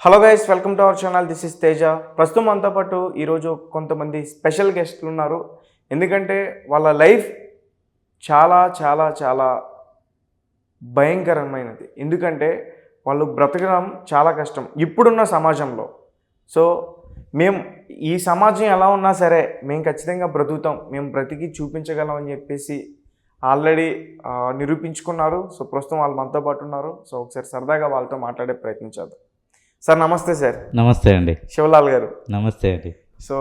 Hello guys, welcome to our channel. This is Teja. ప్రస్తుతం మనతో పాటు ఈరోజు కొంతమంది స్పెషల్ గెస్ట్లు ఉన్నారు. ఎందుకంటే వాళ్ళ లైఫ్ చాలా చాలా చాలా భయంకరమైనది. ఎందుకంటే వాళ్ళు బ్రతకడం చాలా కష్టం ఇప్పుడున్న సమాజంలో. సో మేము ఈ సమాజం ఎలా ఉన్నా సరే మేము ఖచ్చితంగా బ్రతుకుతాం, మేము బ్రతికి చూపించగలం అని చెప్పేసి ఆల్రెడీ నిరూపించుకున్నారు. సో ప్రస్తుతం వాళ్ళు మనతో పాటు ఉన్నారు. సో ఒకసారి సరదాగా వాళ్ళతో మాట్లాడే ప్రయత్నించారు. సార్ నమస్తే. సార్ నమస్తే అండి. శివలాల్ గారు నమస్తే అండి. సో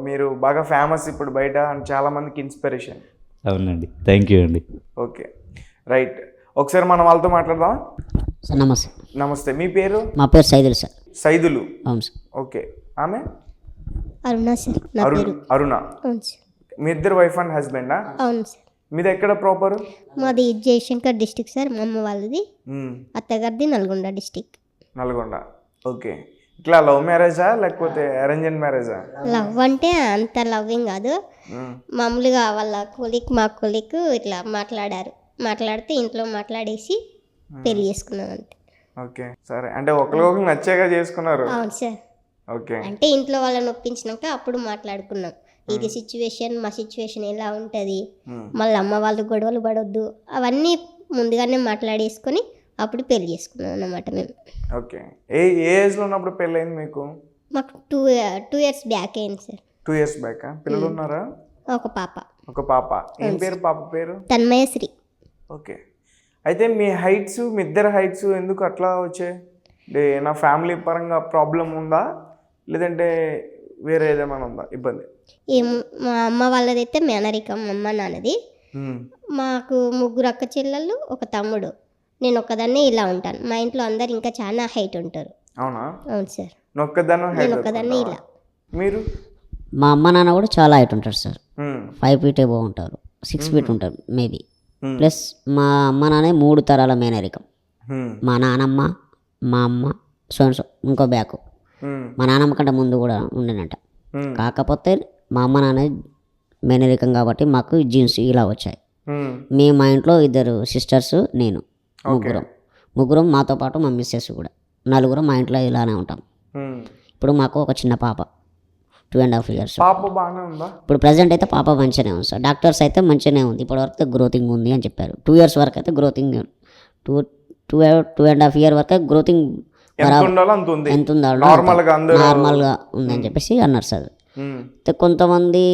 మీరు బాగా ఫేమస్ ఇప్పుడు బయట అండ్ చాలామందికి ఇన్స్పిరేషన్. అవునండి, థ్యాంక్ యూ అండి. Okay, right. ఒకసారి మనం వాళ్ళతో మాట్లాడదాం. సార్ నమస్తే. నమస్తే, మీ పేరు? మా పేరు సైదులు సార్. సైదులు. అవును సార్. ఓకే. ఆమె అరుణ సార్. నా పేరు అరుణ. అవును సార్. మీ ఇద్దరు వైఫ్ అండ్ హస్బెండా? అవును సార్. మీది ఎక్కడ ప్రాపర్? మాది జయశంకర్ డిస్టిక్ సార్. మా అమ్మ వాళ్ళది. అత్తగారిది నల్గొండ డిస్టిక్. నల్గొండ. ఓకే. ఇట్లా లవ్ మ్యారేజా లేకపోతే అరేంజ్డ్ మ్యారేజా? లవ్ అంటే అంత లవ్వింగ్ కాదు, మామూలుగా వాళ్ళ మా కొలిక్ ఇట్లా మాట్లాడితే ఇంట్లో మాట్లాడేసి పెళ్లి చేసుకున్నాం అంతే. ఓకే, సరే. అంటే ఒకరికొకరు నచ్చాక చేసుకున్నారు? అవును సార్. ఓకే. అంటే ఇంట్లో వాళ్ళని ఒప్పించినాక అప్పుడు మాట్లాడుకున్నాం. ఇది సిచ్యువేషన్, మా సిచ్యువేషన్ ఎలా ఉంటుంది, మళ్ళీ అమ్మ వాళ్ళు గొడవలు పడొద్దు, అవన్నీ ముందుగానే మాట్లాడేసుకొని అప్పుడు పెళ్లి చేసుకున్నాం అన్నమాట మేము. ఓకే. ఏ ఏజ్లో ఉన్నప్పుడు పెళ్ళి అయింది మీకు? మాకు టూ ఇయర్స్ బ్యాక్ అయింది సార్. 2 years back. పిల్లలు ఉన్నారా? ఒక పాప. ఒక పాప. ఏం పేరు పాప పేరు? తన్మయశ్రీ. ఓకే. అయితే మీ ఇద్దరు హైట్స్ ఎందుకు అట్లా వచ్చాయి? నా ఫ్యామిలీ పరంగా ప్రాబ్లం ఉందా లేదంటే వేరే ఏదేమైనా ఉందా ఇబ్బంది? మా అమ్మ వాళ్ళదైతే మేనరికం, అమ్మ నాన్నది. మాకు 3 అక్క చెల్లెళ్ళు, ఒక తమ్ముడు. నేను ఒక్కదాన్నే ఇలా ఉంటాను. మా ఇంట్లో అందరు ఇంకా చాలా హైట్ ఉంటారు. అవునా? అవును సార్. నేను ఒక్కదాన్నే ఇలా. మీరు? మా అమ్మ నాన్న కూడా చాలా హైట్ ఉంటారు సార్. 5 feet ఏవో ఉంటారు, 6 feet ఉంటారు మేబీ. ప్లస్ మా అమ్మ నాన్న 3 తరాల మేనరికం. మా నానమ్మ, మా అమ్మ, సో ఇంకో బ్యాక్. మా నానమ్మ కంటే ముందు కూడా ఉండేనట. కాకపోతే మా అమ్మ నాన్న మేనరికం కాబట్టి మాకు జీన్స్ ఇలా వచ్చాయి. మేము మా ఇంట్లో 2 సిస్టర్స్, నేను, ముగ్గురం మాతో పాటు మా మిస్సెస్ కూడా, 4 మా ఇంట్లో ఇలానే ఉంటాం. ఇప్పుడు మాకు ఒక చిన్న పాప 2.5 years. పాప బాగానే ఉందా? ఇప్పుడు ప్రజెంట్ అయితే పాప మంచిగానే ఉంది సార్. డాక్టర్స్ అయితే మంచిగానే ఉంది, ఇప్పటి వరకు గ్రోతింగ్ ఉంది అని చెప్పారు. 2 years వరకు అయితే గ్రోతింగ్, 2.5 years వరకు గ్రోతింగ్ ఎంత ఉందో నార్మల్గా ఉందని చెప్పేసి అన్నారు సార్. అయితే కొంతమంది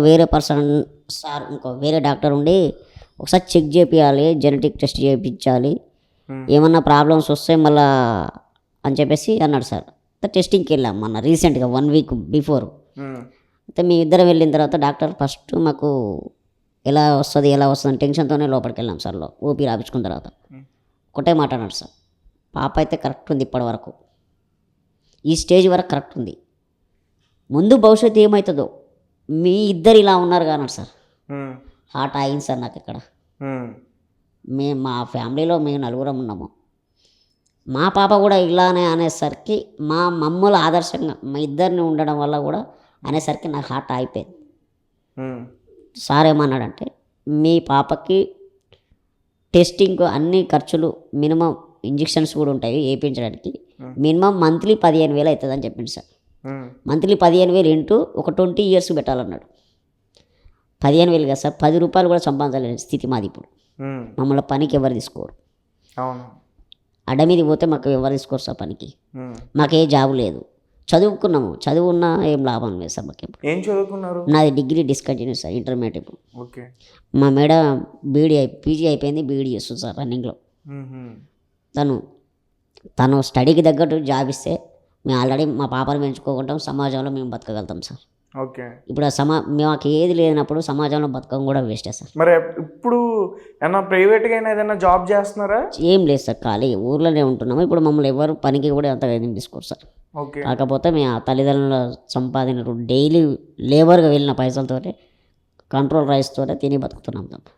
వేరే పర్సన్ సార్, వేరే డాక్టర్ ఉండి ఒకసారి చెక్ చేయించాలి, జెనెటిక్ టెస్ట్ చేయించాలి, ఏమన్నా ప్రాబ్లమ్స్ వస్తే మళ్ళా అని చెప్పేసి అన్నాడు సార్. టెస్టింగ్కి వెళ్ళాం మొన్న రీసెంట్గా 1 week బిఫోర్. అయితే మీ ఇద్దరం వెళ్ళిన తర్వాత డాక్టర్ ఫస్ట్ మాకు ఎలా వస్తుంది టెన్షన్తోనే లోపలికి వెళ్ళాం సార్. ఓపీ రాపించుకున్న తర్వాత ఒకటే మాట అన్నాడు సార్, పాప అయితే కరెక్ట్ ఉంది, ఇప్పటి వరకు ఈ స్టేజ్ వరకు కరెక్ట్ ఉంది, ముందు భవిష్యత్తు ఏమవుతుందో మీ ఇద్దరు ఇలా ఉన్నారు అన్నాడు సార్. హార్ట్ అయింది సార్ నాకు ఇక్కడ. మా ఫ్యామిలీలో మేము 4 ఉన్నాము. మా పాప కూడా ఇలానే అనేసరికి, మా మమ్మల్ని ఆదర్శంగా మా ఇద్దరిని ఉండడం వల్ల కూడా అనేసరికి నాకు హార్ట్ అయిపోయింది. సార్ ఏమన్నాడంటే, మీ పాపకి టెస్టింగ్ అన్ని ఖర్చులు, మినిమం ఇంజెక్షన్స్ కూడా ఉంటాయి వేయించడానికి, మినిమం మంత్లీ 15,000 అవుతుంది అని చెప్పింది సార్. మంత్లీ 15,000 ఇంటూ ఒక 20 years పెట్టాలన్నాడు. 15,000 కదా సార్, 10 రూపాయలు కూడా సంపాదించలేని స్థితి మాది ఇప్పుడు. మమ్మల్ని పనికి ఎవరు తీసుకోరు. అడ్డ మీద పోతే మాకు ఎవరు తీసుకోరు సార్ పనికి. మాకే జాబ్ లేదు, చదువుకున్నా ఏం లాభం లేదు సార్ మాకు. ఏం చదువుకున్నారు? నాది డిగ్రీ డిస్కంటిన్యూ సార్, ఇంటర్మీడియట్. మా మేడం పీజీ అయిపోయింది, బీఈడీ చేస్తుంది సార్ రన్నింగ్లో. తను స్టడీకి తగ్గట్టు జాబ్ ఇస్తే మేము ఆల్రెడీ మా పాపను పెంచుకోకుంటాం, సమాజంలో మేము బతకగలుగుతాం సార్. ఓకే. ఇప్పుడు మాకు ఏది లేనప్పుడు సమాజంలో బతకం కూడా వేస్టే సార్. మరి ఇప్పుడు ఏమన్నా ప్రైవేట్గా ఏదైనా జాబ్ చేస్తున్నారా? ఏం లేదు సార్, ఖాళీ ఊర్లోనే ఉంటున్నాము. ఇప్పుడు మమ్మల్ని ఎవరు పనికి కూడా అంతగా ఏం తీసుకోరు సార్. కాకపోతే మేము తల్లిదండ్రుల సంపాదన డైలీ లేబర్గా వెళ్ళిన పైసలతో కంట్రోల్ రైస్తో తిని బతుకుతున్నాం తప్ప.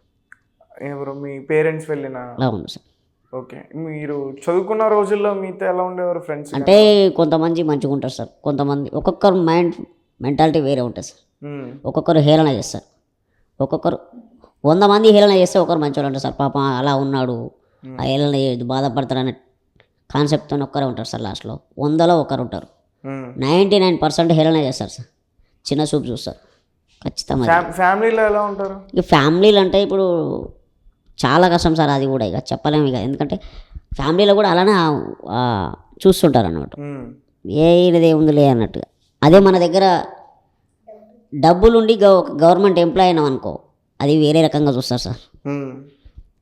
ఎవరు మీ పేరెంట్స్ వెళ్ళిన? అవును సార్. ఓకే. మీరు చదువుకున్న రోజుల్లో మీతో ఎలా ఉండేవారు ఫ్రెండ్స్? అంటే కొంతమంది మంచిగా ఉంటారు సార్, కొంతమంది ఒక్కొక్కరు మెంటాలిటీ వేరే ఉంటుంది సార్. ఒక్కొక్కరు హేళన చేస్తారు, ఒక్కొక్కరు 100 మంది హేళన చేస్తే ఒకరు మంచివాళ్ళు అంటారు సార్. పాప అలా ఉన్నాడు, ఆ హేళన బాధపడతారని కాన్సెప్ట్తో ఒక్కరే ఉంటారు సార్. లాస్ట్లో 100లో ఒకరు ఉంటారు. ఉమ్. 99% హేళన చేస్తారు సార్, చిన్న చూపు చూస్తారు ఖచ్చితంగా. ఫ్యామిలీలో ఎలా ఉంటారు? ఇక ఫ్యామిలీలు అంటే ఇప్పుడు చాలా కష్టం సార్, అది కూడా ఇక చెప్పలేము ఇక. ఎందుకంటే ఫ్యామిలీలో కూడా అలానే చూస్తుంటారు అన్నమాట. ఉమ్. ఏది ఉందిలే అన్నట్టుగా. అదే మన దగ్గర డబ్బులుండి గవర్నమెంట్ ఎంప్లాయ్ అయినాం అనుకో, అది వేరే రకంగా చూస్తారు సార్. ఉమ్.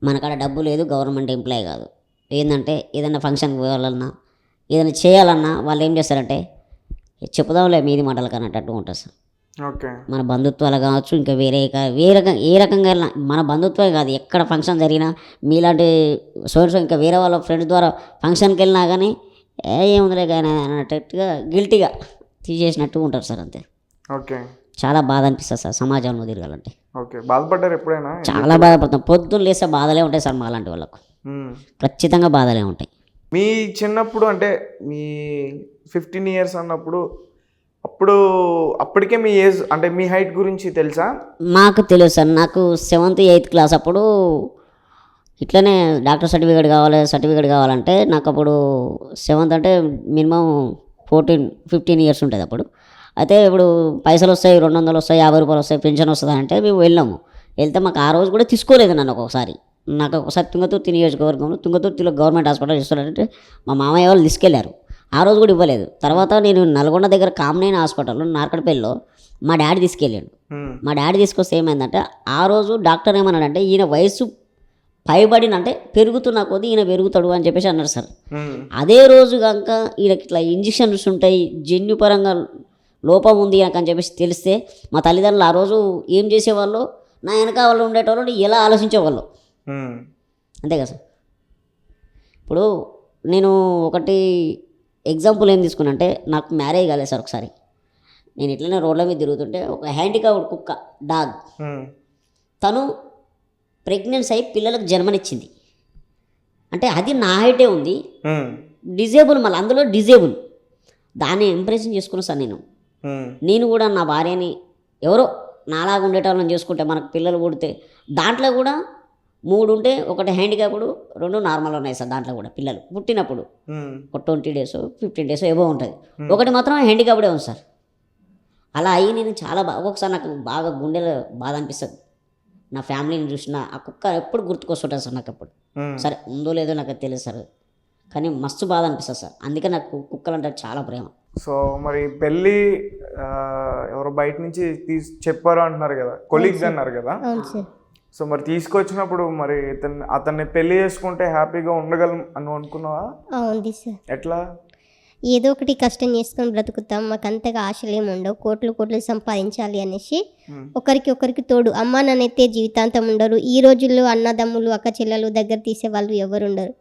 మనకాడ డబ్బు లేదు, గవర్నమెంట్ ఎంప్లాయ్ కాదు. ఏంటంటే ఏదైనా ఫంక్షన్కి పోవాలన్నా ఏదైనా చేయాలన్నా వాళ్ళు ఏం చేస్తారంటే చెప్పుదాంలే మీది మాటలు కన్నట్టు ఉంటుంది సార్. ఓకే. మన బంధుత్వాలు కావచ్చు, ఇంకా వేరే ఏ రకంగా వెళ్ళినా మన బంధుత్వమే కాదు, ఎక్కడ ఫంక్షన్ జరిగినా మీలాంటి సో ఇంకా వేరే వాళ్ళ ఫ్రెండ్స్ ద్వారా ఫంక్షన్కి వెళ్ళినా కానీ ఏముందిలే కానీ అన్నట్టుగా గిల్టీగా తీసేసినట్టు ఉంటారు సార్. అంతే. ఓకే. చాలా బాధ అనిపిస్తుంది సార్ సమాజంలో తిరగాలంటే. ఓకే. బాధపడ్డారు ఎప్పుడైనా? చాలా బాధపడతాం. పొద్దున్న లేస్తే బాధలే ఉంటాయి సార్ మాలాంటి వాళ్ళకు. ఖచ్చితంగా బాధలే ఉంటాయి. మీ చిన్నప్పుడు అంటే మీ 15 years అన్నప్పుడు అప్పటికే మీ ఏజ్ అంటే మీ హైట్ గురించి తెలుసా? మాకు తెలియదు సార్. నాకు 7th 8th క్లాస్ అప్పుడు ఇట్లనే డాక్టర్ సర్టిఫికేట్ కావాలంటే నాకు అప్పుడు 7th అంటే మినిమం 15 years ఉంటుంది అప్పుడు. అయితే ఇప్పుడు పైసలు వస్తాయి, 200 వస్తాయి, 50 రూపాయలు వస్తాయి, పెన్షన్ వస్తుంది అంటే మేము వెళ్తే మాకు ఆ రోజు కూడా తీసుకోలేదు నన్ను. నాకు ఒకసారి తుంగతుర్తి నియోజకవర్గంలో తుంగతుర్తిలో గవర్నమెంట్ హాస్పిటల్ ఇస్తున్నారంటే మా మామయ్య వాళ్ళు తీసుకెళ్లారు. ఆ రోజు కూడా ఇవ్వలేదు. తర్వాత నేను నల్గొండ దగ్గర కామనేని హాస్పిటల్లో నార్కడపల్లిలో మా డాడీ తీసుకెళ్ళాడు. మా డాడీ తీసుకొస్తే ఏమైందంటే ఆ రోజు డాక్టర్ ఏమన్నాడంటే ఈయన వయసు పైబడినంటే పెరుగుతున్న కొద్దీ ఈయన పెరుగుతాడు అని చెప్పేసి అన్నారు సార్. అదే రోజు కనుక ఈయనకి ఇట్లా ఇంజక్షన్స్ ఉంటాయి, జన్యుపరంగా లోపం ఉంది నాకు అని చెప్పేసి తెలిస్తే మా తల్లిదండ్రులు ఆ రోజు ఏం చేసేవాళ్ళు, నా వెనక వాళ్ళు ఉండేటోళ్ళు ఎలా ఆలోచించేవాళ్ళు. అంతే కదా సార్. ఇప్పుడు నేను ఒకటి ఎగ్జాంపుల్ ఏం తీసుకున్నా అంటే నాకు మ్యారేజ్ కాలేదు సార్. ఒకసారి నేను ఇట్లనే రోడ్ల మీద తిరుగుతుంటే ఒక హ్యాండిక్యాప్డ్ కుక్క డాగ్ తను ప్రెగ్నెన్సీ అయి పిల్లలకు జన్మనిచ్చింది. అంటే అది నా హైటే ఉంది, డిజేబుల్, మళ్ళీ అందులో డిజేబుల్. దాన్ని ఇంప్రెషన్ చేసుకున్నాను సార్. నేను కూడా నా భార్యని ఎవరో నాలాగా ఉండేటోళ్ళని చేసుకుంటే మనకు పిల్లలు పుడితే దాంట్లో కూడా 3 ఉంటే, ఒకటి హ్యాండిక్యాప్డ్, 2 నార్మల్ ఉన్నాయి సార్. దాంట్లో కూడా పిల్లలు పుట్టినప్పుడు ఒక 20 days 15 days ఏవో ఉంటుంది, ఒకటి మాత్రం హ్యాండిక్యాప్డే ఉంది సార్. అలా అయ్యి నేను చాలా ఒక్కొక్కసారి నాకు బాగా గుండెలో బాధ అనిపిస్తుంది. నా ఫ్యామిలీని చూసిన ఆ కుక్క ఎప్పుడు గుర్తుకొస్తుంటుంది సార్ నాకు. అప్పుడు సరే ఉందో లేదో నాకు తెలియదు సార్, కానీ మస్తు బాధ అనిపిస్తుంది సార్. అందుకే నాకు కుక్కలు అంటే చాలా ప్రేమ. సో మరి పెళ్ళి ఎవరో బయట నుంచి చెప్పారు అంటున్నారు కదా, కొలీగ్స్ అన్నారు కదా. అవును సార్. సో మరి తీసుకొచ్చినప్పుడు మరి అతన్ని పెళ్లి చేసుకుంటే హ్యాపీగా ఉండగలం అని అనుకున్నావా? ఉంది సార్. ఎట్లా? ఏదో ఒకటి కష్టం చేసుకొని బ్రతుకుతాం, మాకు అంతగా ఆశలు ఏమి ఉండవు, కోట్లు సంపాదించాలి అనేసి ఒకరికి తోడు అమ్మా నాన్నైతే జీవితాంతం ఉండరు. ఈ రోజుల్లో అన్నదమ్ములు అక్క చెల్లెలు దగ్గర తీసే వాళ్ళు ఎవరు ఉండరు.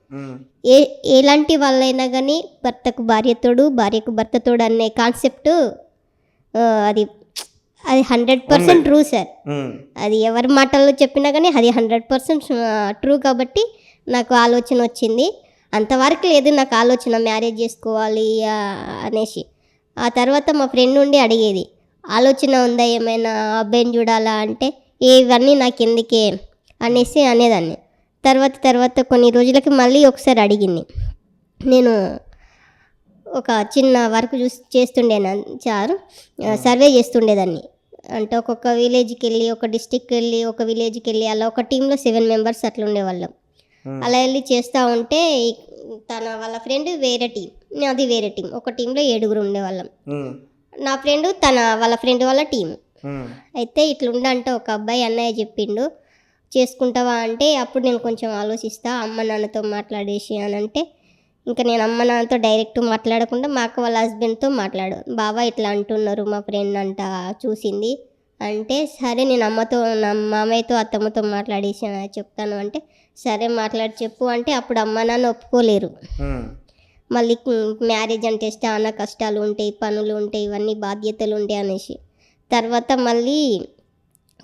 ఎలాంటి వాళ్ళైనా కానీ భర్తకు భార్య తోడు, భార్యకు భర్త తోడు అనే కాన్సెప్ట్ అది 100% ట్రూ సార్. అది ఎవరి మాటల్లో చెప్పినా కానీ అది 100% ట్రూ. కాబట్టి నాకు ఆలోచన వచ్చింది. అంతవరకు లేదు నాకు ఆలోచన మ్యారేజ్ చేసుకోవాలి అనేసి. ఆ తర్వాత మా ఫ్రెండ్ నుండి అడిగేది, ఆలోచన ఉందా ఏమైనా అబ్బాయిని చూడాలా అంటే, ఇవన్నీ నాకు ఎందుకే అనేసి అనేదాన్ని. తర్వాత కొన్ని రోజులకి మళ్ళీ ఒకసారి అడిగింది. నేను ఒక చిన్న వర్క్ చేస్తుండేనా సార్, సర్వే చేస్తుండేదాన్ని. అంటే ఒక్కొక్క విలేజ్కి వెళ్ళి, ఒక డిస్టిక్కి వెళ్ళి, ఒక విలేజ్కి వెళ్ళి, అలా ఒక టీంలో 7 members అట్లా ఉండేవాళ్ళం. అలా వెళ్ళి చేస్తూ ఉంటే వాళ్ళ ఫ్రెండ్ వేరే టీం, అది వేరే టీం, ఒక టీంలో 7 ఉండేవాళ్ళం. నా ఫ్రెండ్ వాళ్ళ ఫ్రెండ్ వాళ్ళ టీం. అయితే ఇట్లుండంటే ఒక అబ్బాయి అన్నయ్య చెప్పిండు, చేసుకుంటావా అంటే అప్పుడు నేను కొంచెం ఆలోచిస్తా, అమ్మ నాన్నతో మాట్లాడేసి అని అంటే, ఇంకా నేను అమ్మ నాన్నతో డైరెక్ట్ మాట్లాడకుండా మా అక్క వాళ్ళ హస్బెండ్తో మాట్లాడు, బాబా ఇట్లా అంటున్నారు మా ఫ్రెండ్ అంట చూసింది అంటే, సరే నేను నా మామయ్యతో అత్తమ్మతో మాట్లాడేసి చెప్తాను అంటే, సరే మాట్లాడి చెప్పు అంటే అప్పుడు అమ్మ నాన్న ఒప్పుకోలేరు. మళ్ళీ మ్యారేజ్ అంటే చాలా కష్టాలు ఉంటాయి, పనులు ఉంటాయి, ఇవన్నీ బాధ్యతలు ఉంటాయి అనేసి. తర్వాత మళ్ళీ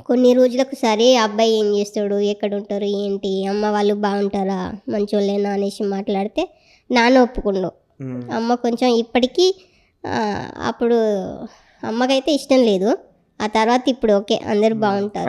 కొన్ని రోజులకు సరే అబ్బాయి ఏం చేస్తాడు, ఎక్కడ ఉంటారు, ఏంటి, అమ్మ వాళ్ళు బాగుంటారా, మంచోళ్ళేనా అనేసి మాట్లాడితే నాన్న ఒప్పుకుండు. అమ్మ కొంచెం ఇప్పటికీ అప్పుడు అమ్మకైతే ఇష్టం లేదు, ఆ తర్వాత ఇప్పుడు ఓకే అందరు బాగుంటారు.